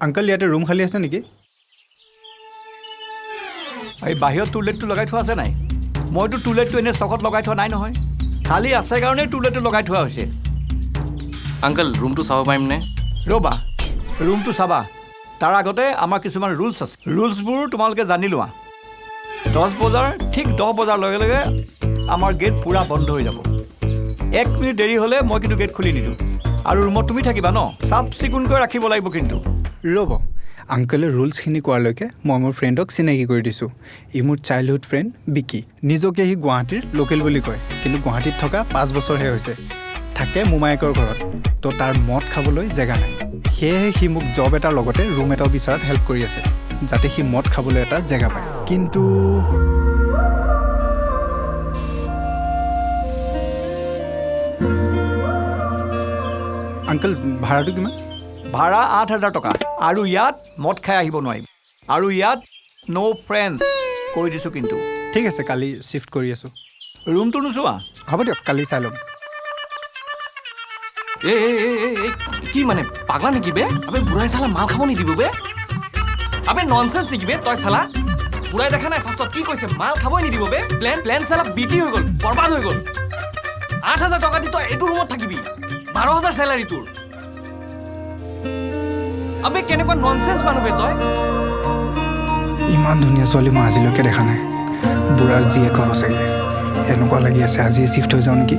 uncle ইয়াতে room খালী আছে নেকি এই বাহিৰত টুলেটটো লগাই থোৱা আছে নাই মইতো টুলেটটো এনে চকত লগাই থোৱা নাই নহয় খালী আছে কাৰণে টুলেটটো লগাই থোৱা হৈছে আংকল ৰুমটো চাব পাৰিম নে ৰ'বা ৰুমটো চাবা তাৰ আগতে আমাৰ কিছুমান ৰুলছ আছে ৰুলছবোৰ তোমালোকে জানি লোৱা 10 বজাৰ ঠিক 10 বজাৰ লগে লগে আমাৰ গেট পূৰা বন্ধ হৈ যাব 1 মিনিট দেৰি হ'লে মই কিন্তু গেট খুলি নিদিওঁ আৰু ৰুমত তুমি থাকিবা ন চাফ চিকুণকৈ ৰাখিব লাগিব কিন্তু ৰ'ব আংকলে ৰুলছখিনি কোৱালৈকে মই মোৰ ফ্ৰেণ্ডক চিনাকি কৰি দিছোঁ ই মোৰ চাইল্ডহুড ফ্ৰেণ্ড বিকি নিজকে সি গুৱাহাটীৰ লোকেল বুলি কয় কিন্তু গুৱাহাটীত থকা 5 বছৰহে হৈছে থাকে মোমায়েকৰ ঘৰত তো তাৰ মদ খাবলৈ জেগা নাই সেয়েহে সি মোক জব এটাৰ লগতে ৰুম এটাও বিচাৰাত হেল্প কৰি আছে যাতে সি মদ খাবলৈ এটা জেগা পায় কিন্তু আংকল ভাড়াটো কিমান ভাড়া 8,000 টকা আৰু ইয়াত মদ খাই আহিব নোৱাৰিম আৰু ইয়াত ন' ফ্ৰেণ্ডছ কৈ দিছোঁ কিন্তু ঠিক আছে কালি শ্বিফ্ট কৰি আছোঁ ৰুমটো নোচোৱা হ'ব দিয়ক কালি চাই ল'ম কি মানে পাগলা নেকি বে আবে বুঢ়াই চালা মাল খাব নিদিব বে আবে ননসেন্স নেকি বে তই চালা বুঢ়াই দেখা নাই ফাৰ্ষ্টত কি কৈছে মাল খাবই নিদিব বে প্লেন চালা বিটি হৈ গ'ল বৰবাদ হৈ গ'ল 8,000 টকা দি তই এইটো ৰুমত থাকিবি 12,000 চেলাৰী তোৰ আবে কেনেকুৱা ননসেন্স মানুহ বে তই ইমান ধুনীয়া ছোৱালী মই আজিলৈকে দেখা নাই বুঢ়াৰ জীয়েক হ'ব চাগে এনেকুৱা লাগি আছে আজিয়ে শ্বিফ্ট হৈ যাওঁ নেকি